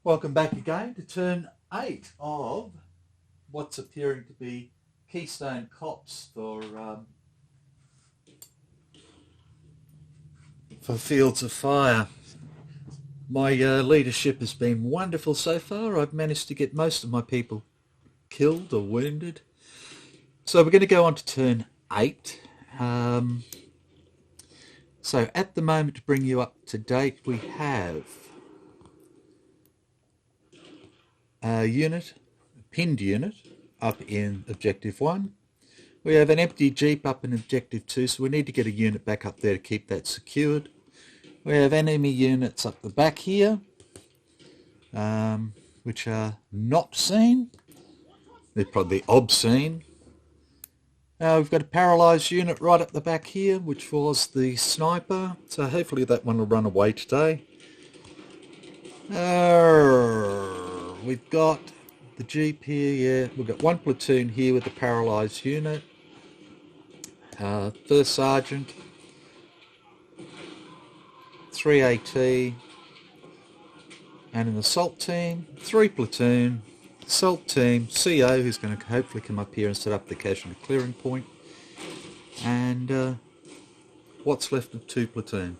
Welcome back again to turn 8 of what's appearing to be Keystone Cops for Fields of Fire. My leadership has been wonderful so far. I've managed to get most of my people killed or wounded. So we're going to go on to turn 8. So at the moment, to bring you up to date, we have a pinned unit up in Objective 1. We have an empty Jeep up in Objective 2, so we need to get a unit back up there to keep that secured. We have enemy units up the back here, which are not seen. They're probably obscene. We've got a paralysed unit right at the back here, which was the sniper, so hopefully that one will run away today. We've got the Jeep here, yeah. We've got one platoon here with the paralysed unit. First Sergeant, 3 AT, and an assault team, 3 platoon, assault team, CO, who's going to hopefully come up here and set up the casualty clearing point, and what's left of 2 platoon.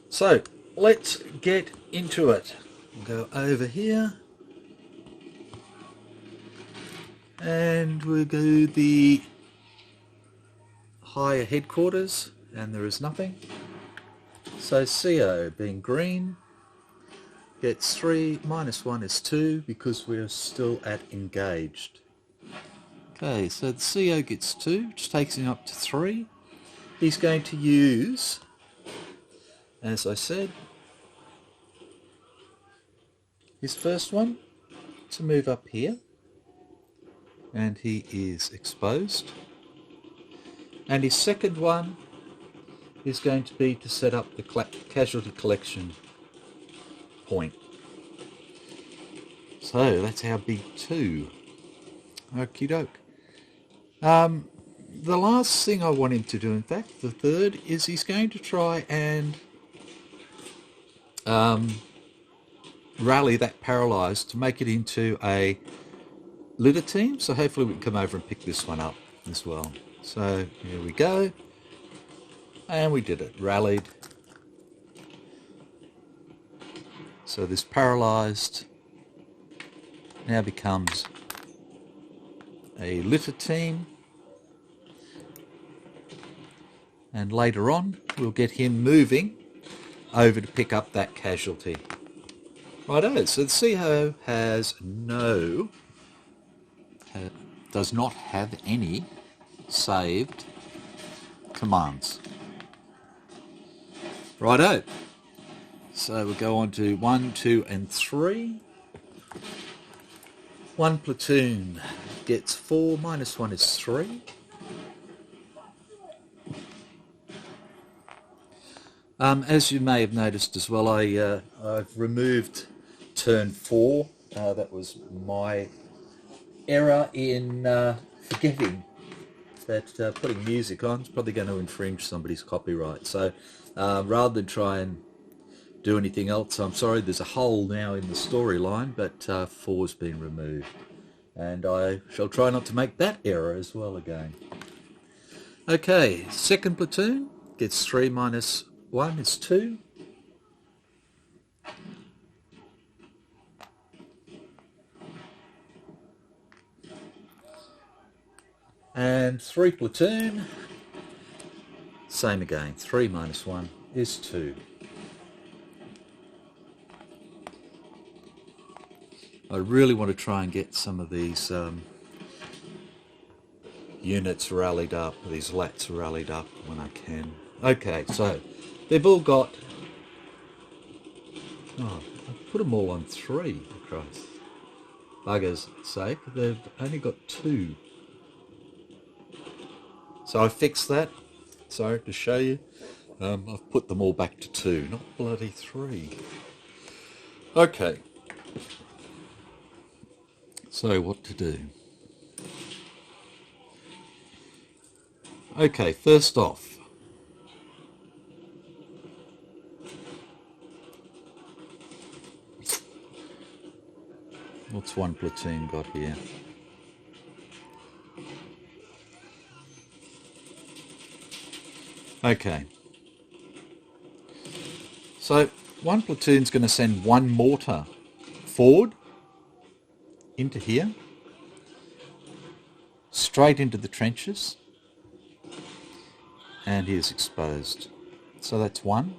So let's get into it. We'll go over here, and we'll go the higher headquarters, and there is nothing. So CO being green gets 3, minus 1 is 2 because we're still at engaged. Okay, so the CO gets 2, which takes him up to 3. He's going to use, as I said, his first one to move up here, and he is exposed. And his second one is going to be to set up the casualty collection point. So that's our big 2. Okie doke. The last thing I want him to do, in fact, the third, is he's going to try and rally that paralysed to make it into a litter team. So hopefully we can come over and pick this one up as well. So here we go. And we did it. Rallied. So this paralysed now becomes a litter team. And later on, we'll get him moving over to pick up that casualty. Righto, so the CO has does not have any saved commands. Righto, so we'll go on to 1, 2 and 3. 1 platoon gets 4, minus 1 is 3. As you may have noticed as well, I've removed turn 4. That was my error in forgetting that putting music on is probably going to infringe somebody's copyright. So rather than try and do anything else, I'm sorry, there's a hole now in the storyline, but 4's been removed. And I shall try not to make that error as well again. Okay, second platoon gets 3, minus 1 is 2. And 3 platoon, same again, 3 minus 1 is 2. I really want to try and get some of these units rallied up, these lats rallied up when I can. Okay, so they've all got, I've put them all on 3, Christ. Bugger's sake, they've only got 2. So I fixed that, sorry to show you. I've put them all back to 2, not bloody 3. Okay. So what to do? Okay, first off, What's one platoon got here? Okay. So one platoon's going to send one mortar forward into here, straight into the trenches, and he is exposed. So that's one.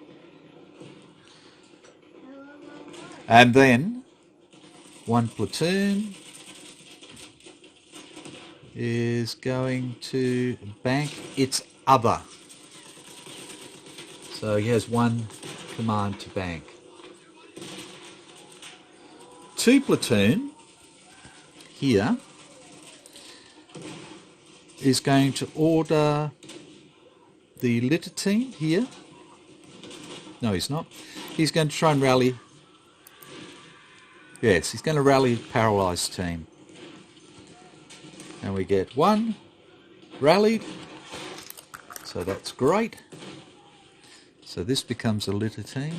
And then one platoon is going to bank its other. So he has one command to bank. Two platoon here is going to order the litter team here. No, he's not. He's going to try and rally. Yes, he's going to rally the paralysed team. And we get one rallied. So that's great. So this becomes a litter team.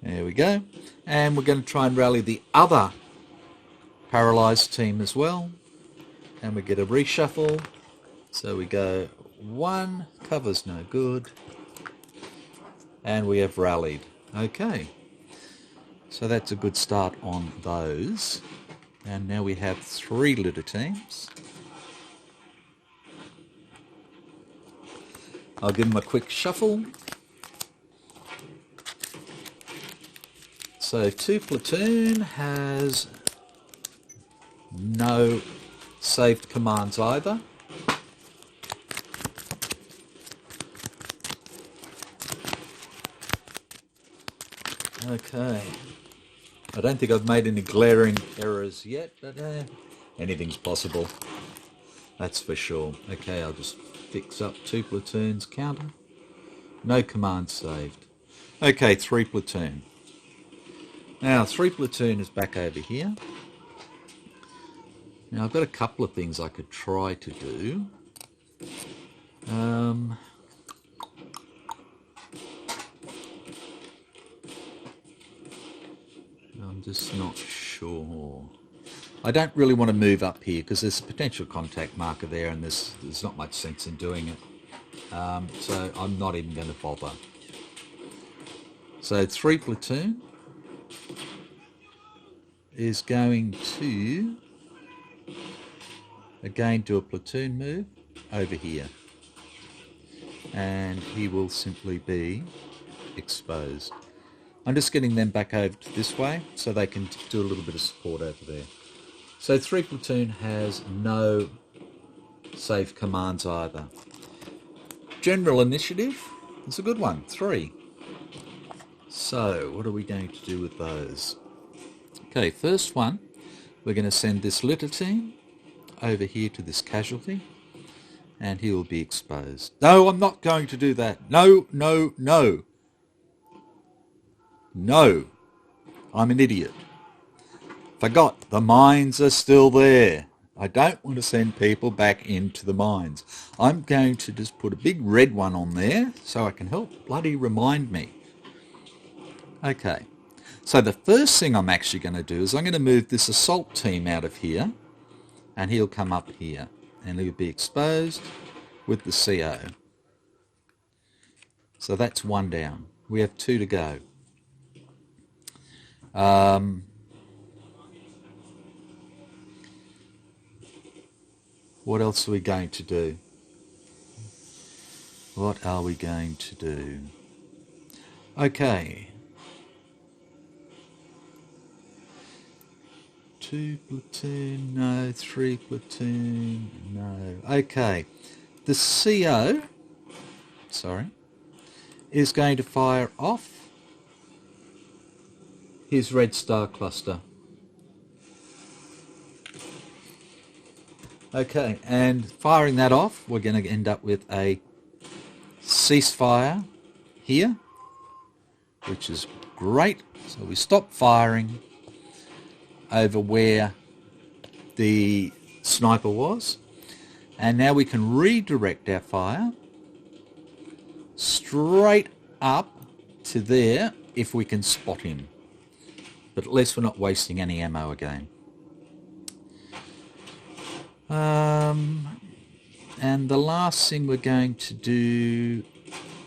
There we go. And we're going to try and rally the other paralysed team as well. And we get a reshuffle. So we go one, cover's no good. And we have rallied. Okay. So that's a good start on those. And now we have 3 litter teams. I'll give them a quick shuffle. So 2 platoon has no saved commands either. Okay. I don't think I've made any glaring errors yet, but anything's possible. That's for sure. Okay, I'll just fix up 2 platoons counter. No command saved. Okay, 3 platoon. Now 3 platoon is back over here. Now I've got a couple of things I could try to do. I'm just not sure. I don't really want to move up here because there's a potential contact marker there and there's not much sense in doing it. So I'm not even going to bother. So 3 platoon is going to again do a platoon move over here. And he will simply be exposed. I'm just getting them back over to this way so they can do a little bit of support over there. So 3 platoon has no safe commands either. General initiative is a good one, 3. So what are we going to do with those? Okay, first one, we're going to send this litter team over here to this casualty and he will be exposed. No, I'm not going to do that. No, no, no. No, I'm an idiot. Forgot, the mines are still there. I don't want to send people back into the mines. I'm going to just put a big red one on there so I can help bloody remind me. Okay, so the first thing I'm actually going to do is I'm going to move this assault team out of here and he'll come up here and he'll be exposed with the CO. So that's 1 down. We have 2 to go. What else are we going to do? What are we going to do? Okay. 2 platoon, no. 3 platoon, no. Okay. The CO, is going to fire off his red star cluster. Okay, and firing that off, we're going to end up with a ceasefire here, which is great. So we stop firing over where the sniper was, and now we can redirect our fire straight up to there if we can spot him. But at least we're not wasting any ammo again. And the last thing we're going to do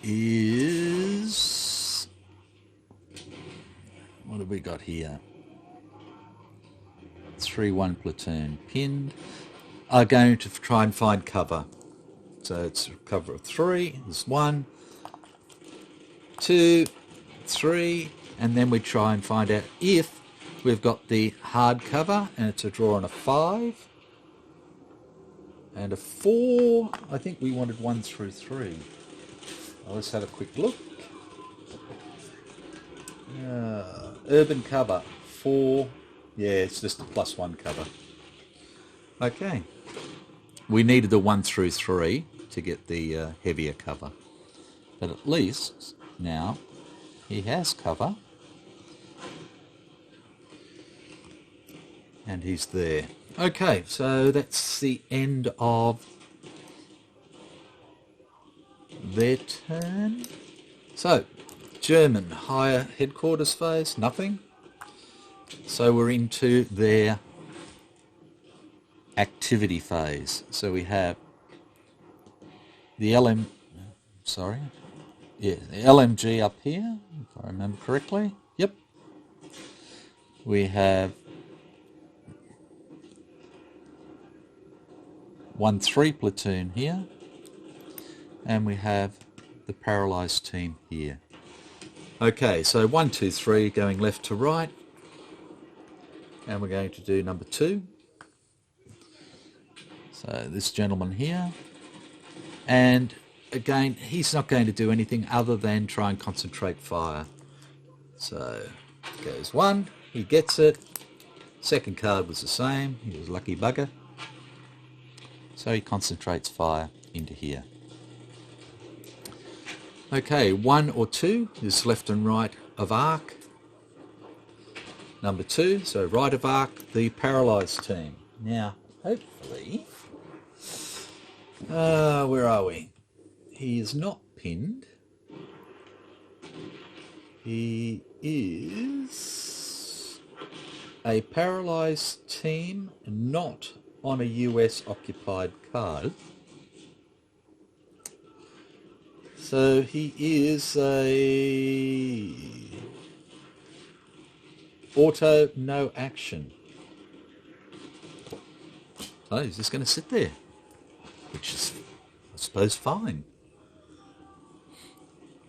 is... what have we got here? 3-1 platoon pinned. Are going to try and find cover. So it's a cover of 3. There's 1, 2, 3, and then we try and find out if we've got the hard cover, and it's a draw on a 5 and a 4. I think we wanted 1 through 3. Well, let's have a quick look. Urban cover 4. Yeah, it's just a +1 cover. Okay. We needed the 1 through 3 to get the heavier cover. But at least now he has cover. And he's there. Okay, so that's the end of their turn. So, German higher headquarters phase, nothing. So we're into their activity phase. So we have the the LMG up here, if I remember correctly. Yep. We have 1-3 platoon here, and we have the paralysed team here. Okay, so 1, 2, 3 going left to right, and we're going to do number 2. So this gentleman here, and again he's not going to do anything other than try and concentrate fire. So goes 1, he gets it. Second card was the same, he was a lucky bugger. So he concentrates fire into here. Okay, 1 or 2 is left and right of arc. Number 2, so right of arc, the paralysed team. Now, hopefully, where are we? He is not pinned. He is a paralysed team, not on a US occupied card. So he is a auto no action. So he's just going to sit there, which is, I suppose, fine.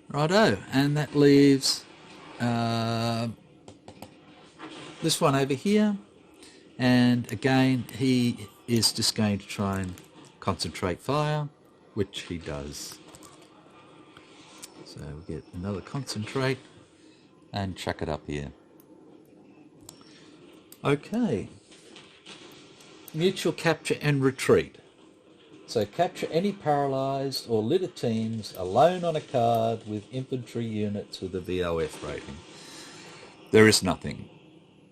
Righto, and that leaves this one over here. And again, he is just going to try and concentrate fire, which he does. So we'll get another concentrate and chuck it up here. Okay. Mutual capture and retreat. So capture any paralysed or litter teams alone on a card with infantry units with a VOF rating. There is nothing.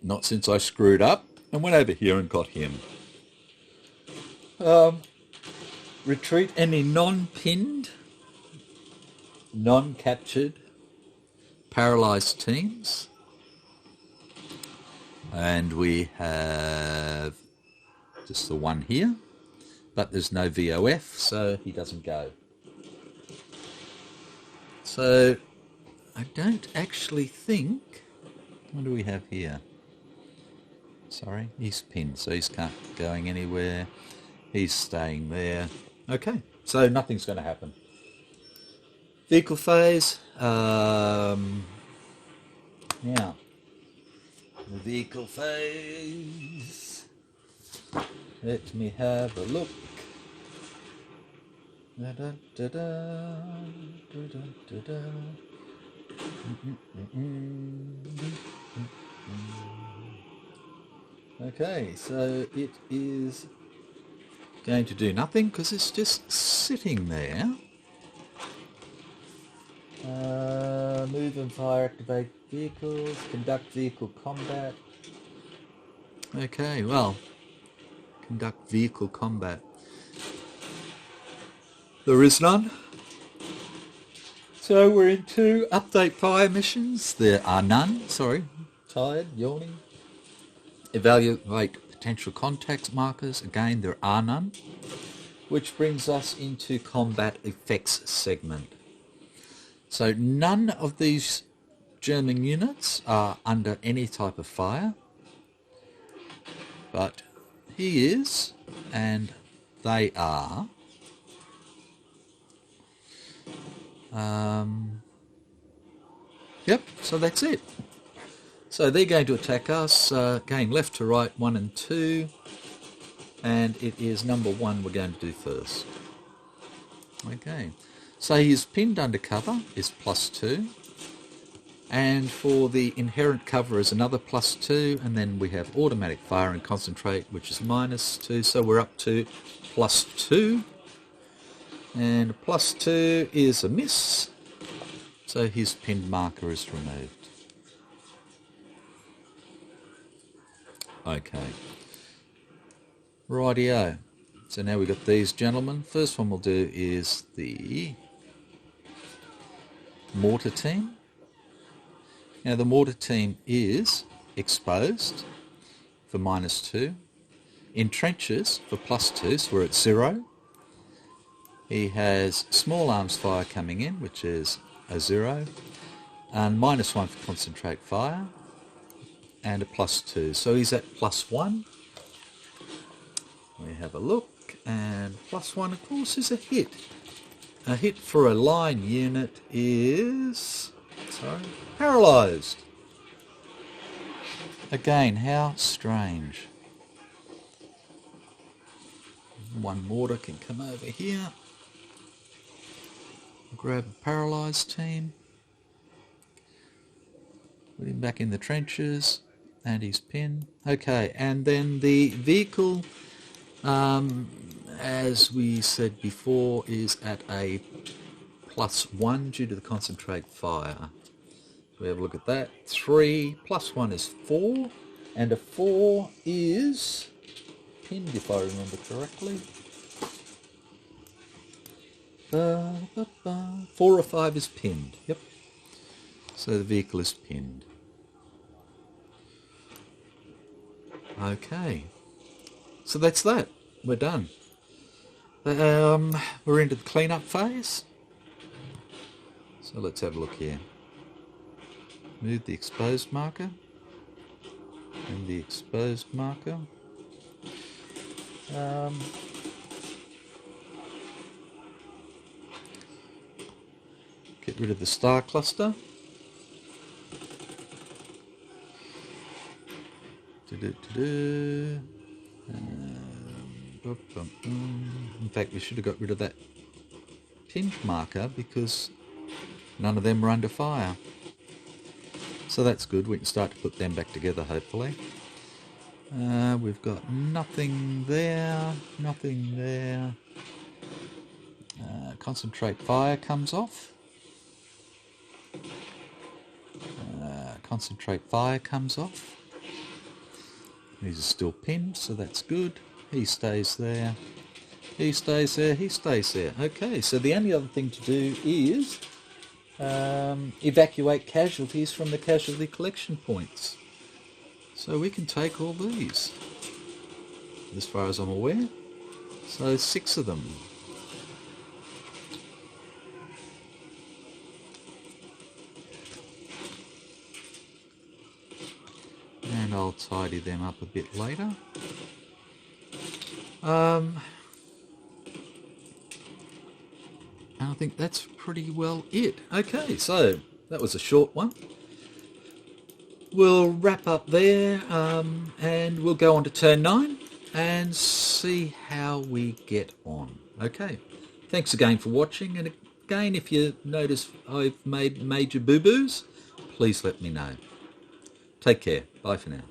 Not since I screwed up and went over here and got him. Retreat any non-pinned, non-captured, paralysed teams. And we have just the one here, but there's no VOF, so he doesn't go. So I don't actually think... What do we have here? Sorry, he's pinned, so he's not going anywhere. He's staying there. Okay, so nothing's going to happen. Vehicle phase. Now, the vehicle phase. Let me have a look. Da, da, da, da, da, da, da. Okay, so it is going to do nothing because it's just sitting there. Move and fire, activate vehicles, conduct vehicle combat. Okay, well, conduct vehicle combat. There is none. So we're into update fire missions. There are none. Sorry, tired, yawning. Evaluate potential contact markers. Again, there are none. Which brings us into combat effects segment. So none of these German units are under any type of fire, but he is, and they are. Yep, so that's it. So they're going to attack us, going left to right, 1 and 2, and it is number 1 we're going to do first. Okay, so his pinned under cover is +2, and for the inherent cover is another +2, and then we have automatic fire and concentrate, which is -2, so we're up to +2, and +2 is a miss, so his pinned marker is removed. Okay, rightio. So now we've got these gentlemen. First one we'll do is the mortar team. Now the mortar team is exposed for -2, in trenches for +2, so we're at 0. He has small arms fire coming in, which is a 0, and -1 for concentrate fire, and a +2. So he's at +1. We have a look, and +1 of course is a hit. A hit for a line unit is, paralysed. Again, how strange. One mortar can come over here. Grab a paralysed team. Put him back in the trenches, and he's pinned. Okay, and then the vehicle, as we said before, is at a +1 due to the concentrate fire. So we have a look at that. 3 +1 is 4, and a 4 is pinned, if I remember correctly. 4 or 5 is pinned. Yep. So the vehicle is pinned. Okay. So that's that. We're done. We're into the cleanup phase. So let's have a look here. Move the exposed marker. And the exposed marker. Get rid of the star cluster. In fact, we should have got rid of that pinned marker because none of them were under fire. So that's good. We can start to put them back together, hopefully. We've got nothing there, nothing there. Concentrate fire comes off. Concentrate fire comes off. These are still pinned, so that's good. He stays there. He stays there. He stays there. Okay, so the only other thing to do is evacuate casualties from the casualty collection points. So we can take all these, as far as I'm aware. So 6 of them. And I'll tidy them up a bit later. And I think that's pretty well it. Okay, so that was a short one. We'll wrap up there, and we'll go on to turn 9 and see how we get on. Okay, thanks again for watching, and again, if you notice I've made major boo-boos, please let me know. Take care. Bye for now.